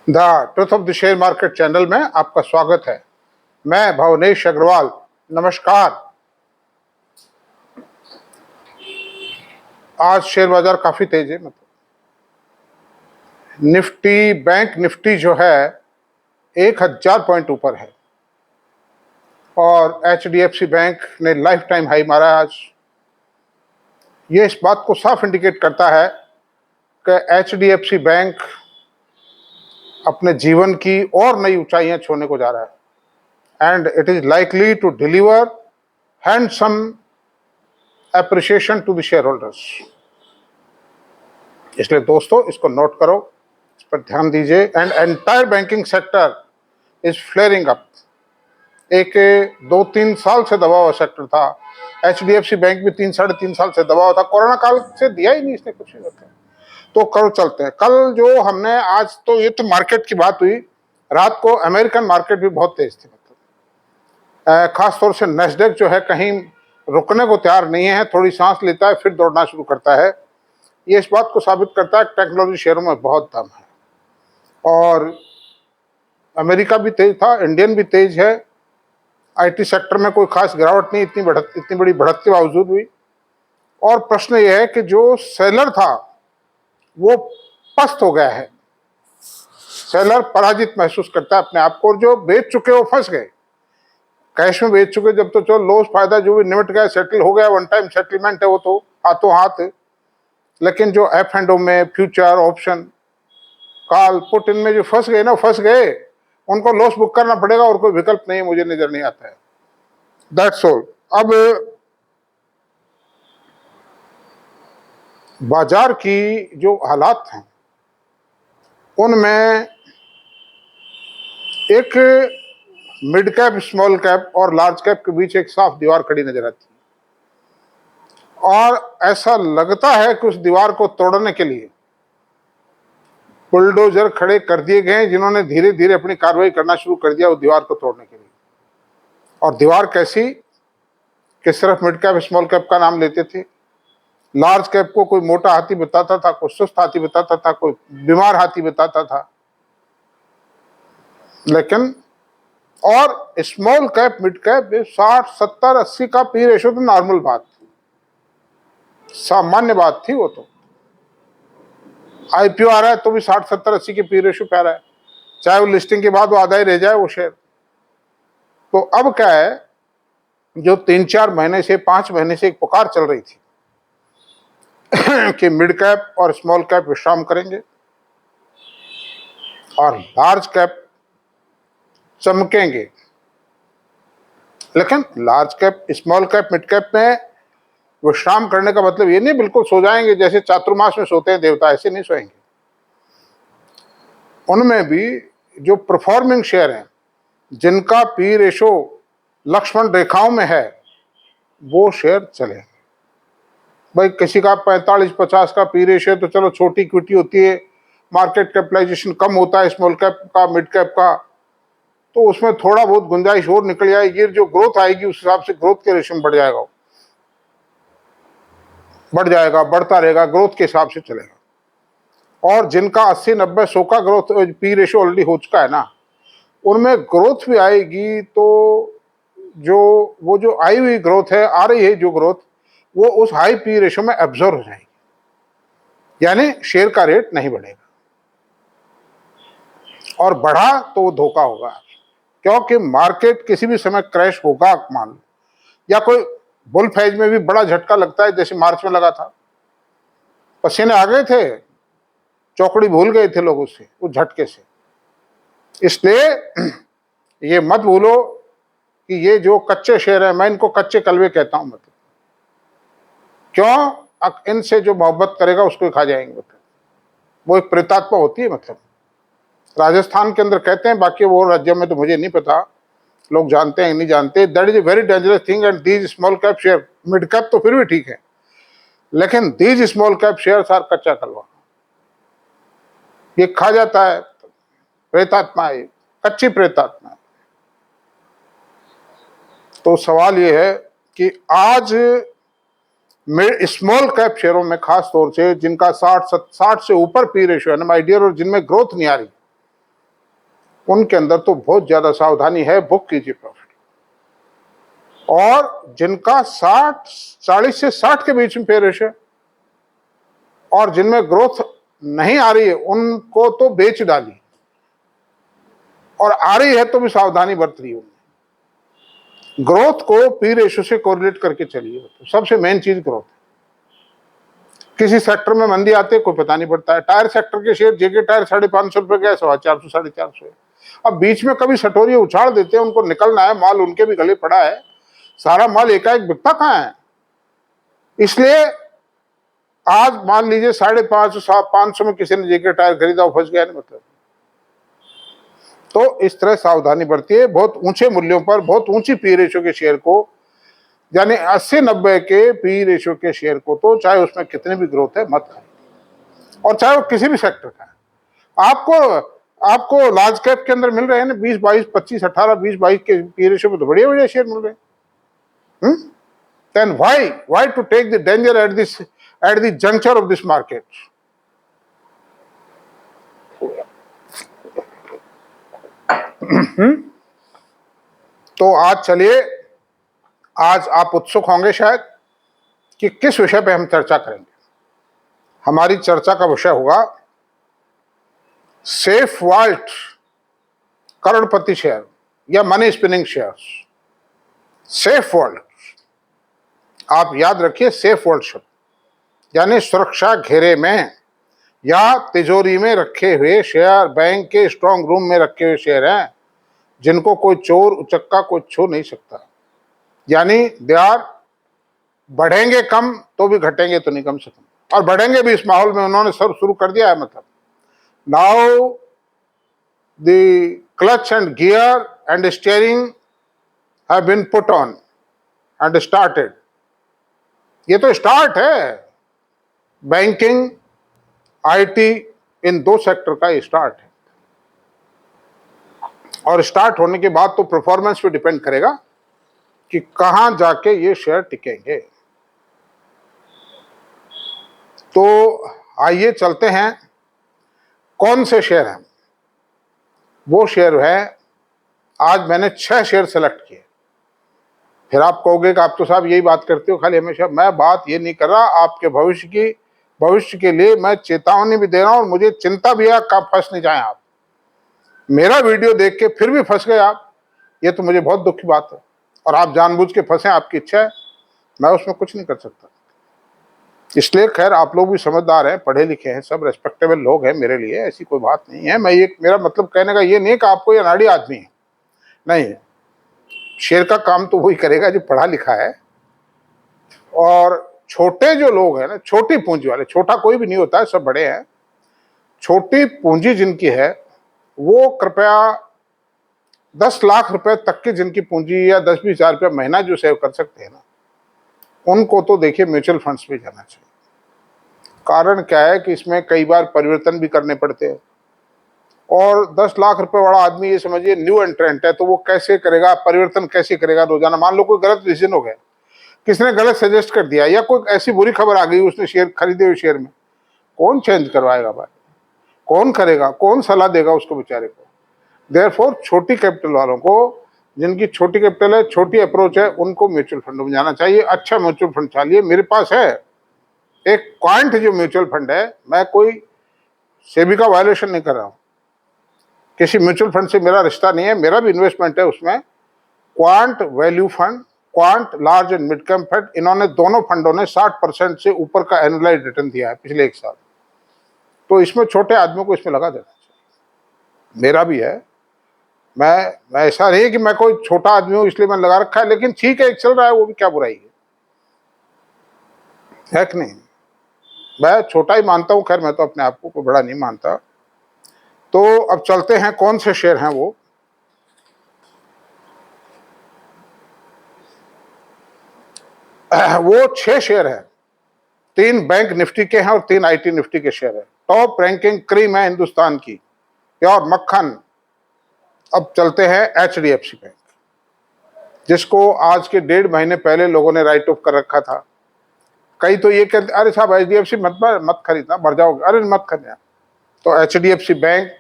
The truth of the share market channel में आपका स्वागत है। मैं भवनेश अग्रवाल। नमस्कार। आज शेयर बाजार काफी तेज है। निफ्टी, बैंक निफ्टी जो है 1000 पॉइंट ऊपर है और HDFC बैंक ने लाइफ टाइम हाई मारा है आज। ये इस बात को साफ इंडिकेट करता है कि HDFC बैंक अपने जीवन की और नई ऊंचाइयां छूने को जा रहा है and it is likely to deliver handsome appreciation to the shareholders. इसलिए दोस्तों इसको नोट करो, इस पर ध्यान दीजिए। And entire banking sector is flaring up. एक 2-3 साल से दबा हुआ सेक्टर था। HDFC बैंक भी 3-3.5 साल से दबा हुआ था। कोरोना काल से दिया ही नहीं इसने कुछ नहीं होता। तो कल चलते हैं। कल जो हमने आज तो ये तो मार्केट की बात हुई, रात को अमेरिकन मार्केट भी बहुत तेज थी। खासतौर से नैस्डैक जो है कहीं रुकने को तैयार नहीं है, थोड़ी सांस लेता है फिर दौड़ना शुरू करता है। ये इस बात को साबित करता है कि टेक्नोलॉजी शेयरों में बहुत दम है। और अमेरिका भी तेज था, इंडियन भी तेज है। IT सेक्टर में कोई खास गिरावट नहीं, इतनी बड़ी बढ़त के बावजूद हुई। और प्रश्न यह है कि जो सेलर था वो पस्त हो गया है। सेलर पराजित महसूस करता है अपने आप को, और जो बेच चुके वो फंस गए। कैश में बेच चुके जब तो चलो लॉस फायदा जो भी निमट गया, सेटल हो गया, वन टाइम सेटलमेंट है वो तो हाथों हाथ। लेकिन जो F&O में फ्यूचर ऑप्शन कॉल पुट इनमें जो फंस गए ना, फंस गए, उनको लॉस बुक करना पड़ेगा और कोई विकल्प नहीं, मुझे नजर नहीं आता है। That's all. अब बाजार की जो हालात हैं उनमें एक मिड कैप, स्मॉल कैप और लार्ज कैप के बीच एक साफ दीवार खड़ी नजर आती है। और ऐसा लगता है कि उस दीवार को तोड़ने के लिए बुलडोजर खड़े कर दिए गए, जिन्होंने धीरे धीरे अपनी कार्रवाई करना शुरू कर दिया उस दीवार को तोड़ने के लिए। और दीवार कैसी कि सिर्फ मिड कैप स्मॉल कैप का नाम लेते थे। लार्ज कैप को कोई मोटा हाथी बताता था, कोई सुस्त हाथी बताता था, कोई बीमार हाथी बताता था। लेकिन और स्मॉल कैप, मिड कैप 60, 70, 80 का पी रेशो तो नॉर्मल बात थी, सामान्य बात थी। वो तो IPO आ रहा है तो भी 60, 70, 80 के पी रेशो पे आ रहा है, चाहे वो लिस्टिंग के बाद वो आधा ही रह जाए वो शेयर। तो अब क्या है, जो 3-4 महीने से, 5 महीने से एक पुकार चल रही थी कि मिड कैप और स्मॉल कैप विश्राम करेंगे और लार्ज कैप चमकेंगे। लेकिन large cap, small cap, mid cap में विश्राम करने का मतलब ये नहीं बिल्कुल सो जाएंगे जैसे चातुर्मास में सोते हैं देवता, ऐसे नहीं सोएंगे। उनमें भी जो परफॉर्मिंग शेयर हैं, जिनका पी रेशो लक्ष्मण रेखाओं में है, वो शेयर चले। भाई किसी का 45-50 का पी रेशियो तो चलो छोटी इक्विटी होती है, मार्केट कैपिटलाइजेशन कम होता है स्मॉल कैप का, मिड कैप का, तो उसमें थोड़ा बहुत गुंजाइश और निकल जाएगी। जो ग्रोथ आएगी उस हिसाब से ग्रोथ के रेशियो बढ़ जाएगा, बढ़ता रहेगा, ग्रोथ के हिसाब से चलेगा। और जिनका 80-90-100 का ग्रोथ पी रेशियो ऑलरेडी हो चुका है ना, उनमें ग्रोथ भी आएगी तो वो जो आई हुई ग्रोथ है, आ रही है जो ग्रोथ, वो उस हाई पी रेशो में एब्जॉर्ब हो जाएगी, यानी शेयर का रेट नहीं बढ़ेगा। और बढ़ा तो वो धोखा होगा, क्योंकि मार्केट किसी भी समय क्रैश होगा। मान लो या कोई बुल फेज में भी बड़ा झटका लगता है, जैसे मार्च में लगा था, पसीने आ गए थे, चौकड़ी भूल गए थे लोग उससे, उस झटके से। इसलिए ये मत भूलो कि ये जो कच्चे शेयर है, मैं इनको कच्चे कलवे कहता हूं। मतलब क्यों, इनसे जो मोहब्बत करेगा उसको खा जाएंगे। मतलब वो एक प्रेतात्मा होती है। मतलब राजस्थान के अंदर कहते हैं, बाकी वो राज्यों में तो मुझे नहीं पता, लोग जानते हैं नहीं जानते। That is a very dangerous thing. And these small cap share, mid cap तो फिर भी ठीक है, लेकिन these small cap share are कच्चा कलवा, ये खा जाता है। प्रेतात्मा है, कच्ची प्रेतात्मा है। तो सवाल ये है कि आज स्मॉल कैप शेयरों में खास तौर से जिनका 60 से ऊपर पी रेशियो है ना माय डियर, और जिनमें ग्रोथ नहीं आ रही, उनके अंदर तो बहुत ज्यादा सावधानी है, बुक कीजिए प्रॉफिट। और जिनका 40 से 60 के बीच में पे रेशियो और जिनमें ग्रोथ नहीं आ रही है उनको तो बेच डालिए, और आ रही है तो भी सावधानी बरत रही है। ग्रोथ को पी रेशियो से कोरिलेट करके चलिए, तो सबसे मेन चीज ग्रोथ है। किसी सेक्टर में मंदी आती है कोई पता नहीं पड़ता है। टायर सेक्टर के शेयर जेके टायर 550 रुपए गए, 450 450। अब बीच में कभी सटोरी उछाड़ देते हैं, उनको निकलना है, माल उनके भी गले पड़ा है, सारा माल एकाएक बिकता कहां है। इसलिए आज मान लीजिए 550 में किसी ने जेके टायर खरीदा, वो फंस गया नहीं मतलब। तो इस तरह सावधानी बरतिए। बहुत ऊंचे मूल्यों पर बहुत ऊंची पी रेशियो के शेयर को, यानी 80-90 के पी रेशियो के शेयर को, तो चाहे उसमें कितनी भी ग्रोथ है मत खाइए, और चाहे वो किसी भी सेक्टर का है। आपको लार्ज कैप के अंदर मिल रहे हैं ना 20 22 25 18 20 22 के पी रेशियो में, तो बढ़िया बढ़िया शेयर मिल रहे हैं। Then why to take the danger at the juncture of this market. तो आज चलिए, आज आप उत्सुक होंगे शायद कि किस विषय पे हम चर्चा करेंगे। हमारी चर्चा का विषय होगा सेफ वॉल्ट करोड़पति शेयर या money spinning shares. Safe vault, आप याद रखिए, सेफ वॉल्ट शब्द यानी सुरक्षा घेरे में या तिजोरी में रखे हुए शेयर, बैंक के स्ट्रांग रूम में रखे हुए शेयर हैं जिनको कोई चोर उचक्का कोई छू नहीं सकता। यानी दे आर बढ़ेंगे कम तो भी घटेंगे तो नहीं कम से कम, और बढ़ेंगे भी। इस माहौल में उन्होंने सब शुरू कर दिया है। मतलब now the clutch and gear and steering have been put on and started. ये तो स्टार्ट है। बैंकिंग, आईटी, इन दो सेक्टर का ये स्टार्ट है, और स्टार्ट होने के बाद तो परफॉर्मेंस पे डिपेंड करेगा कि कहां जाके ये शेयर टिकेंगे। तो आइए चलते हैं, कौन से शेयर हैं वो शेयर है। आज मैंने 6 शेयर सेलेक्ट किए। फिर आप कहोगे कि आप तो साहब यही बात करते हो खाली हमेशा। मैं बात ये नहीं कर रहा, आपके भविष्य के लिए मैं चेतावनी भी दे रहा हूं, और मुझे चिंता भी है कब फंस नहीं जाए आप। मेरा वीडियो देख के फिर भी फंस गए आप, ये तो मुझे बहुत दुख की बात है। और आप जानबूझ के फंसे, आपकी इच्छा है, मैं उसमें कुछ नहीं कर सकता। इसलिए खैर आप लोग भी समझदार हैं, पढ़े लिखे हैं, सब रेस्पेक्टेबल लोग हैं मेरे लिए, ऐसी कोई बात नहीं है। मेरा मतलब कहने का ये नहीं है कि आपको ये अनाड़ी आदमी है, नहीं। शेयर का काम तो वही करेगा जो पढ़ा लिखा है। और छोटे जो लोग हैं ना, छोटी पूंजी वाले, छोटा कोई भी नहीं होता है, सब बड़े हैं। छोटी पूंजी जिनकी है वो कृपया 10 लाख रुपए तक की जिनकी पूंजी, या 10-20 हजार रुपये महीना जो सेव कर सकते हैं ना, उनको तो देखिए म्यूचुअल फंड्स में जाना चाहिए। कारण क्या है कि इसमें कई बार परिवर्तन भी करने पड़ते हैं, और 10 लाख रुपए वाला आदमी ये समझिए न्यू एंट्रेंट है, तो वो कैसे करेगा परिवर्तन, कैसे करेगा रोजाना। मान लो कोई गलत डिसीजन हो गया, किसने गलत सजेस्ट कर दिया, या कोई ऐसी बुरी खबर आ गई उसने शेयर खरीदे हुए शेयर में, कौन चेंज करवाएगा भाई, कौन करेगा, कौन सलाह देगा उसको बेचारे को। देयरफॉर छोटी कैपिटल वालों को, जिनकी छोटी कैपिटल है, छोटी अप्रोच है, उनको म्यूचुअल फंड में जाना चाहिए। अच्छा म्यूचुअल फंड चाहिए। मेरे पास है एक क्वांट जो म्यूचुअल फंड है, मैं कोई सेबी का वायलेशन नहीं कर रहा हूं, किसी म्यूचुअल फंड से मेरा रिश्ता नहीं है, मेरा भी इन्वेस्टमेंट है उसमें। Quant value fund, quant large and mid cap fund, इन्होंने दोनों फंडों ने 60% से ऊपर का एनुअलाइज रिटर्न दिया है पिछले 1 साल। तो इसमें छोटे आदमियों को इसमें लगा देना चाहिए। मेरा भी है, मैं ऐसा नहीं कि मैं कोई छोटा आदमी हूं इसलिए मैंने लगा रखा है, लेकिन ठीक है, एक चल रहा है, वो भी क्या बुराई है कि नहीं। मैं छोटा ही मानता हूं, खैर मैं तो अपने आप को कोई बड़ा नहीं मानता। तो अब चलते हैं कौन से शेयर हैं वो 6 शेयर हैं। 3 बैंक निफ्टी के हैं और 3 आईटी निफ्टी के शेयर है। टॉप रैंकिंग क्रीम है हिंदुस्तान की, प्योर मक्खन। अब चलते हैं एचडीएफसी बैंक, जिसको आज के 1.5 महीने पहले लोगों ने राइट ऑफ कर रखा था। कई तो ये कहते अरे साहब एचडीएफसी मत खरीदना, मर जाओगे, अरे मत खरीदना। तो HDFC bank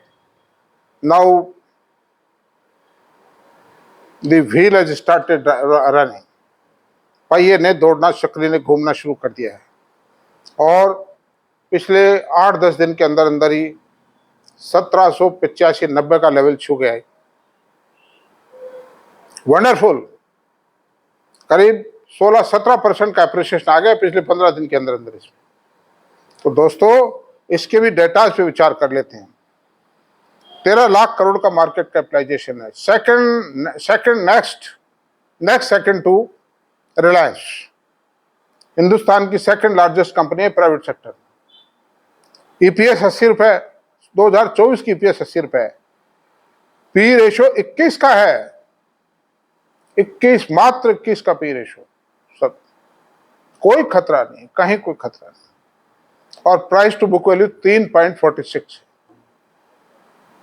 now the wheel has started running, पहिए ने दौड़ना, चक्री ने घूमना शुरू कर दिया है। और पिछले 8-10 दिन के अंदर अंदर ही 1785-90 का लेवल छू गया है। वंडरफुल, करीब 16-17% का अप्रिसिएशन आ गया पिछले 15 दिन के अंदर अंदर इसमें। तो दोस्तों इसके भी डेटा पे विचार कर लेते हैं। 13 लाख करोड़ का मार्केट कैपिटलाइजेशन है। Next second to Reliance, Hindustan की सेकंड लार्जेस्ट कंपनी है प्राइवेट सेक्टर। ईपीएस 80 रुपए, 2024 की ईपीएस 80 रुपए है। पी रेशो 21 का है, 21, मात्र 21 का पी रेशो। सब कोई खतरा नहीं, कहीं कोई खतरा नहीं। और प्राइस टू बुक वैल्यू 3.46 है,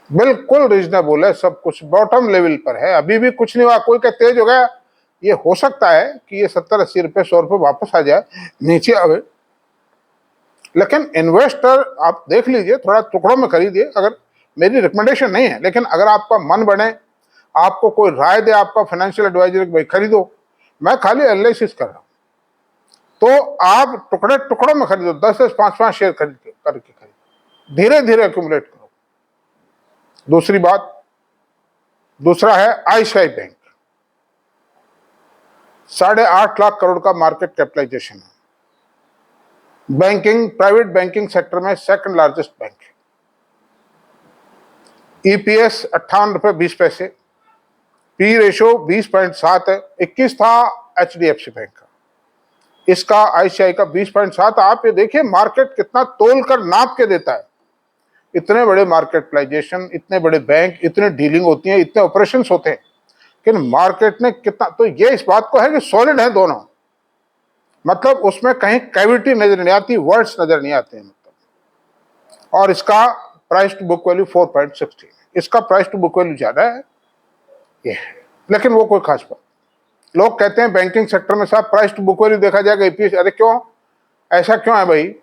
बिल्कुल रीजनेबल है, सब कुछ बॉटम लेवल पर है। अभी भी कुछ नहीं हुआ, कोई का तेज हो गया, ये हो सकता है कि ये 70-80 रुपए, 100 रुपए वापस आ जाए, नीचे आवे। लेकिन इन्वेस्टर आप देख लीजिए, थोड़ा टुकड़ों में खरीदिए। अगर, मेरी रिकमेंडेशन नहीं है, लेकिन अगर आपका मन बने, आपको कोई राय दे, आपका फाइनेंशियल एडवाइजर, भाई खरीदो, मैं खाली एनालिसिस कर रहा हूं, तो आप टुकड़े टुकड़ों में खरीदो, 10-10, 5-5 शेयर करके खरीदो, धीरे धीरे एक्यूमुलेट करो। दूसरी बात, दूसरा है आईसीआई बैंक, 8.5 लाख करोड़ का मार्केट कैपिटलाइजेशन है। बैंकिंग, प्राइवेट बैंकिंग सेक्टर में सेकंड लार्जेस्ट बैंक है। ईपीएस 58 रुपए 20 पैसे, पी रेशो 20.7 है, 21 था एचडीएफसी बैंक का, इसका आईसीआई का 20.7। आप ये देखिए मार्केट कितना तोलकर नाप के देता है। इतने बड़े मार्केट कैपिटलाइजेशन, इतने बड़े बैंक, इतने डीलिंग होती है, इतने ऑपरेशंस होते हैं, लेकिन मार्केट ने कितना, तो ये इस बात को है कि सॉलिड है दोनों, मतलब उसमें कहीं कैविटी नजर नहीं आती, वर्ड्स नजर नहीं आते हैं मतलब। और इसका प्राइस टू बुक वैल्यू 4.16, इसका प्राइस टू बुक वैल्यू ज्यादा है ये है, लेकिन वो कोई खास बात। लोग कहते हैं बैंकिंग सेक्टर में साहब प्राइस टू बुक वैल्यू देखा जाएगा ईपीएस, अरे क्यों, ऐसा क्यों है भाई?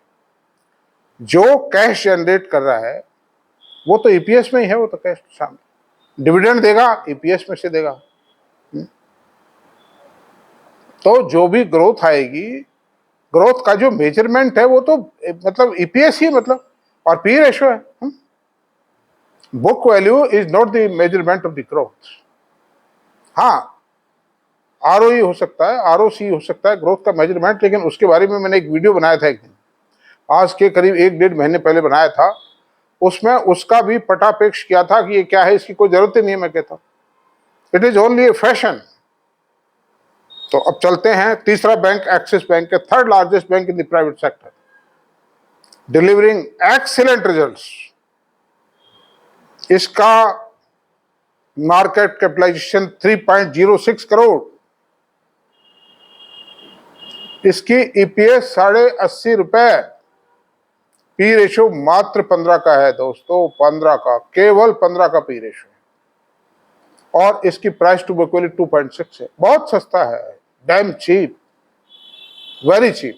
जो कैश जनरेट कर रहा है वो तो ईपीएस में ही है, वो तो कैश सामने डिविडेंड देगा, ईपीएस में से देगा। तो जो भी ग्रोथ आएगी, ग्रोथ का जो मेजरमेंट है वो तो मतलब ईपीएस ही, मतलब, और पी रेशो है। Book value is not the measurement of the growth. हाँ, आरओई हो सकता है, आरओसी हो सकता है ग्रोथ का मेजरमेंट, लेकिन उसके बारे में मैंने एक वीडियो बनाया था एक दिन, आज के करीब 1-1.5 महीने पहले बनाया था। उसमें उसका भी पटापेक्ष किया था कि ये क्या है, इसकी कोई जरूरत ही नहीं है। मैं कहता हूं it is only A fashion. तो अब चलते हैं, तीसरा बैंक एक्सिस बैंक है, third largest bank in the private sector, delivering excellent results. इसका मार्केट कैपिटलाइजेशन 3.06 करोड़, इसकी ईपीएस 80.5 रुपए, पी रेशो मात्र 15 का है दोस्तों, 15 का, केवल 15 का पी रेशो, और इसकी प्राइस टू बुक वैल्यू 2.6 है, बहुत सस्ता है, damn cheap, very cheap,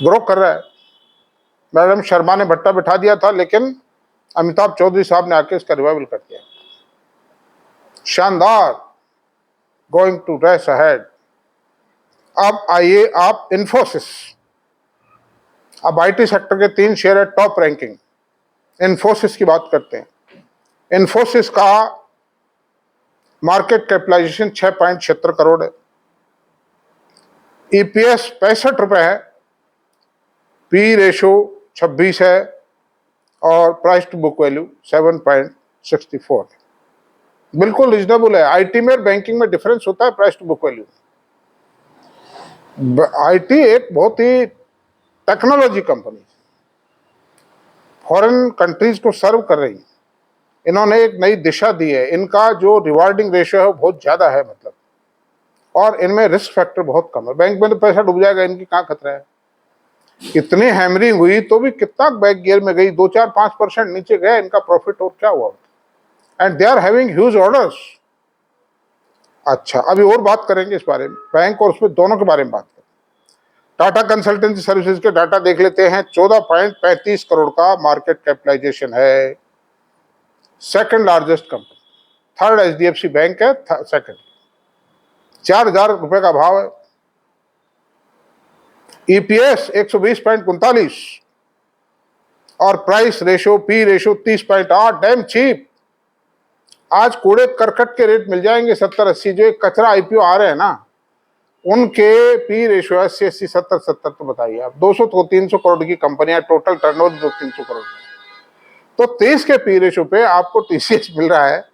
grow कर रहा है। मैडम शर्मा ने भट्टा बिठा दिया था, लेकिन अमिताभ चौधरी साहब ने आके इसका रिवाइवल कर दिया, शानदार, गोइंग टू रेस अहेड। अब आइए आप इन्फोसिस, अब आईटी सेक्टर के 3 शेयर है टॉप रैंकिंग, इन्फोसिस की बात करते हैं। इन्फोसिस का मार्केट कैपिटलाइजेशन 6.76 करोड़ है, ईपीएस 65 रुपए है, पी रेशो 26 है, और प्राइस टू बुक वैल्यू 7.64 है, बिल्कुल रीजनेबल है। आईटी में और बैंकिंग में डिफरेंस होता है price to book value. IT एक बहुत ही टेक्नोलॉजी कंपनी, फॉरेन कंट्रीज को सर्व कर रही है, इन्होंने एक नई दिशा दी है, इनका जो रिवार्डिंग रेशियो है वो बहुत ज्यादा है, मतलब, और इनमें रिस्क फैक्टर बहुत कम है। बैंक में तो पैसा डूब जाएगा, इनकी कहां खतरा है। इतनी हैमरिंग हुई तो भी कितना बैक गियर में गई, 2-4-5% नीचे गया इनका प्रॉफिट, और क्या हुआ, and they are having huge orders. अच्छा, अभी और बात करेंगे इस बारे में, बैंक और उसमें दोनों के बारे में बात करें। टाटा कंसल्टेंसी सर्विसेज के डाटा देख लेते हैं, 14.35 करोड़ का मार्केट कैपिटलाइजेशन है, second largest company, third HDFC bank है, सेकंड। 4,000 रुपए का भाव है। ईपीएस 120.39 और price ratio P ratio 30.8, damn cheap. आज कूड़े करकट के रेट मिल जाएंगे 70-80। जो एक कचरा आईपीओ आ रहे हैं ना, उनके पी रेशो 80-80, 70-70। तो बताइए आप, 200-300 करोड़ की कंपनियां, टोटल टर्नओवर 200-300 करोड़। तो 23 के पी रेशो पे आपको टीसीएस मिल रहा है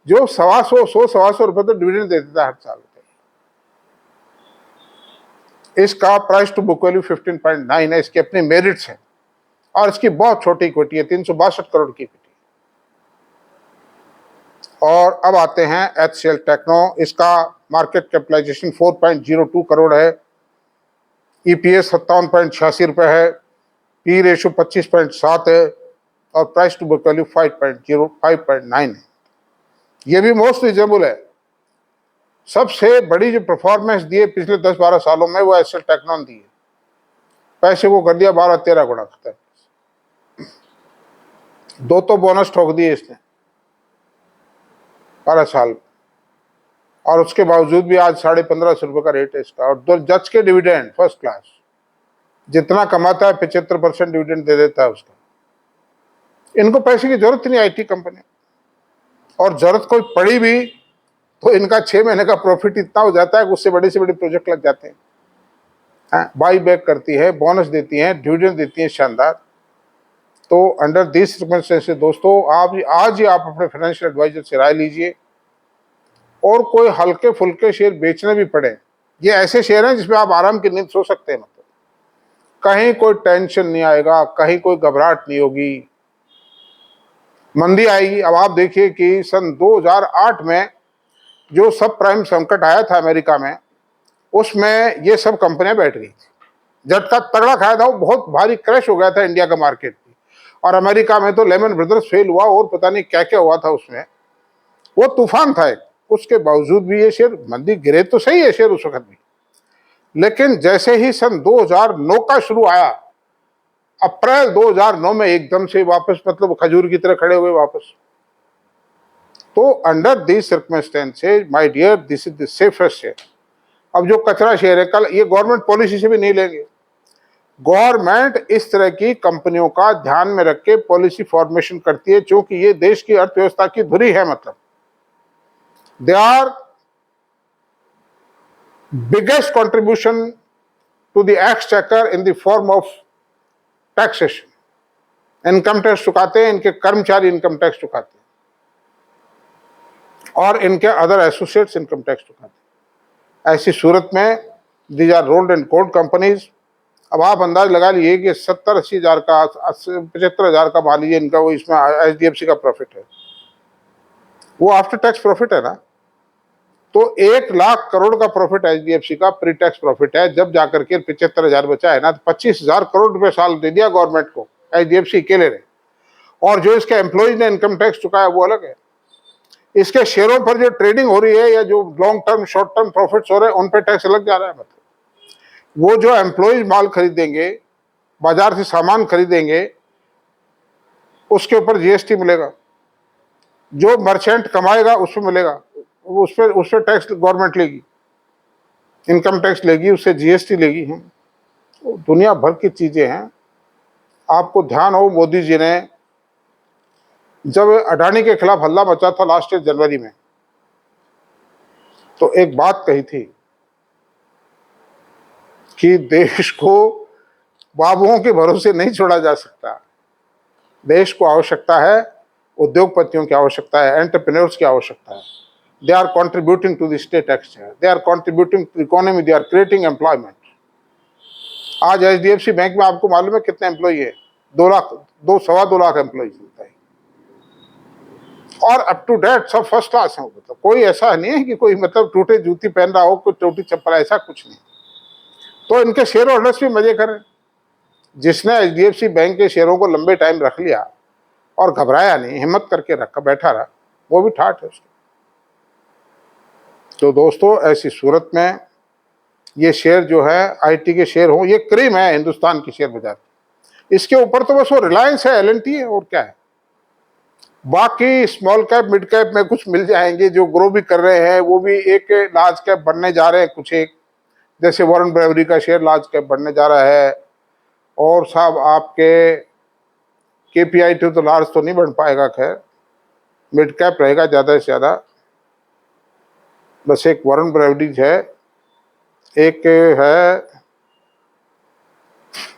जो 125 रुपए तो डिविडेंड दे देता है हर साल। इसका प्राइस टू बुक वैल्यू 15.9 है। इसकी अपनी मेरिट्स है और इसकी बहुत छोटी इक्विटी है, 362 करोड़ की इक्विटी। और अब आते हैं एचसीएल टेक्नो। इसका मार्केट कैपिटलाइजेशन 4.02 करोड़ है, ईपीएस 57.86 रुपए है, पी रेशो 25.7 है और प्राइस टू बुक वैल्यू 5.9 है। ये भी मोस्ट रिजनेबल है। सबसे बड़ी जो परफॉर्मेंस दी है पिछले 10-12 सालों में वो एचसीएल टेक्नो दी है। पैसे को कर दिया 12-13 गुना खत्म। 2 तो बोनस ठोक दिए इसने 12 साल, और उसके बावजूद भी आज 1550 रुपए का रेट है इसका। और 2 जज के डिविडेंड फर्स्ट क्लास, जितना कमाता है 75% डिविडेंड दे देता है उसका। इनको पैसे की जरूरत नहीं आईटी कंपनी, और जरूरत कोई पड़ी भी तो इनका 6 महीने का प्रॉफिट इतना हो जाता है कि उससे बड़े से बड़े प्रोजेक्ट लग जाते हैं। बाई बैक करती है, बोनस देती है, डिविडेंड देती है शानदार। तो अंडर दिस सर्कमस्टेंसेस दोस्तों, आप आज ही आप अपने फाइनेंशियल एडवाइजर से राय लीजिए। और कोई हल्के फुल्के शेयर बेचने भी पड़े, ये ऐसे शेयर हैं जिसमें आप आराम की नींद सो सकते हैं। मतलब कहीं कोई टेंशन नहीं आएगा, कहीं कोई घबराहट नहीं होगी। मंदी आएगी। अब आप देखिए कि सन 2008 में जो सब प्राइम संकट आया था अमेरिका में, उसमें ये सब कंपनियां बैठ गई थी। झटका तगड़ा खाया था, वो बहुत भारी क्रैश हो गया था इंडिया का मार्केट भी। और अमेरिका में तो लेमन ब्रदर्स फेल हुआ और पता नहीं क्या क्या हुआ था उसमें, वो तूफान था एक। उसके बावजूद भी ये शेयर, मंदी गिरे तो सही है शेयर उस वक्त भी, लेकिन जैसे ही सन 2009 का शुरू आया, अप्रैल 2009 में एकदम से वापस, मतलब खजूर की तरह खड़े हुए वापस। तो under this circumstances my dear, this is the safest share. अब जो कचरा शेयर है, कल ये गवर्नमेंट पॉलिसी से भी नहीं लेंगे। गवर्नमेंट इस तरह की कंपनियों का ध्यान में रख के पॉलिसी फॉर्मेशन करती है, क्योंकि ये देश की अर्थव्यवस्था की धुरी है। मतलब they are biggest contribution to the exchequer in the form of taxation. Income tax चुकाते हैं, इनके कर्मचारी इनकम टैक्स चुकाते हैं, और इनके अदर एसोसिएट्स इनकम टैक्स चुकाते हैं। ऐसी सूरत में these are rolled and cold companies. अब आप अंदाज लगा लीजिए कि 70-80 हज़ार का, 75 हज़ार का मान लीजिए इनका, वो इसमें एचडीएफसी का प्रॉफिट है, वो आफ्टर टैक्स प्रॉफिट है ना। तो 1 लाख करोड़ का प्रॉफिट एचडीएफसी का प्री टैक्स प्रॉफिट है। जब जाकर के 75 हज़ार बचा है ना, तो 25,000 करोड़ रुपए साल दे दिया गवर्नमेंट को एचडीएफसी अकेले ने। और जो इसके एम्प्लॉइज ने इनकम टैक्स चुकाया वो अलग है। इसके शेयरों पर जो ट्रेडिंग हो रही है या जो long term short term profits हो रहे हैं, उन पर टैक्स अलग जा रहा है। मतलब वो जो एम्प्लॉइज माल खरीदेंगे, बाजार से सामान खरीदेंगे, उसके ऊपर जीएसटी मिलेगा। जो मर्चेंट कमाएगा उस पर मिलेगा, उस पर टैक्स गवर्नमेंट लेगी, इनकम टैक्स लेगी, उससे जीएसटी लेगी। तो दुनिया भर की चीजें हैं। आपको ध्यान हो, मोदी जी ने जब अडानी के खिलाफ हल्ला मचा था लास्ट ईयर जनवरी में, तो एक बात कही थी कि देश को बाबुओं के भरोसे नहीं छोड़ा जा सकता। देश को आवश्यकता है उद्योगपतियों की, आवश्यकता है एंटरप्रेन्योर्स की, आवश्यकता है। They are contributing to the state exchanger, they are contributing to the economy, they are creating employment. आज एचडीएफसी बैंक में आपको मालूम है कितने एम्प्लॉय है? 2 लाख, 2-2.25 लाख एम्प्लॉय मिलता है, और अप टू डेट सब फर्स्ट क्लास है। मतलब कोई ऐसा नहीं है कि कोई मतलब टूटे जूती पहन रहा हो, कोई टूटी चप्पल, ऐसा कुछ नहीं। तो इनके शेयर होल्डर्स भी मजे करें। जिसने एचडीएफसी बैंक के शेयरों को लंबे टाइम रख लिया और घबराया नहीं, हिम्मत करके रखा, बैठा रहा, वो भी ठाठ है उसकी। तो दोस्तों, ऐसी सूरत में ये शेयर जो है, आईटी के शेयर हो, ये क्रीम है हिंदुस्तान की शेयर बाजार। इसके ऊपर तो बस वो रिलायंस है, एलएनटी है, और क्या है। बाकी स्मॉल कैप मिड कैप में कुछ मिल जाएंगे जो ग्रो भी कर रहे हैं, वो भी एक लार्ज कैप बनने जा रहे हैं कुछ एक, जैसे वॉरेन ब्रेवरी का शेयर लार्ज कैप बनने जा रहा है। और साहब आपके केपीआई तो लार्ज तो नहीं बन पाएगा, खैर मिड कैप रहेगा ज़्यादा से ज़्यादा। बस एक वॉरेन ब्रेवरी है, एक है,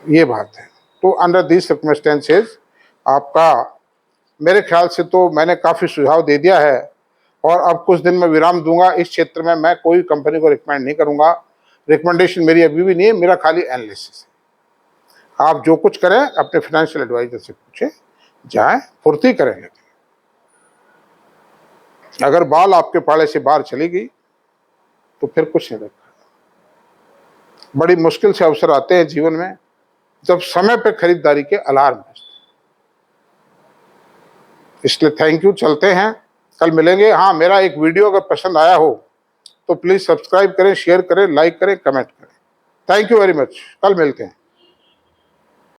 ये बात है। तो अंडर दीज सर्कमस्टेंसेज आपका, मेरे ख्याल से तो मैंने काफ़ी सुझाव दे दिया है, और अब कुछ दिन में विराम दूंगा। इस क्षेत्र में मैं कोई कंपनी को रिकमेंड नहीं करूंगा, रिकमेंडेशन मेरी अभी भी नहीं है, मेरा खाली एनालिसिस है। आप जो कुछ करें अपने फाइनेंशियल एडवाइजर से पूछें, जाएं, फुर्ती करें। लेकिन अगर बाल आपके पाले से बाहर चली गई तो फिर कुछ नहीं रखा। बड़ी मुश्किल से अवसर आते हैं जीवन में जब समय पे खरीदारी के अलार्म बजते। इसलिए थैंक यू, चलते हैं, कल मिलेंगे। हाँ, मेरा एक वीडियो अगर पसंद आया हो तो प्लीज सब्सक्राइब करें, शेयर करें, लाइक करें, कमेंट करें। थैंक यू वेरी मच, कल मिलते हैं।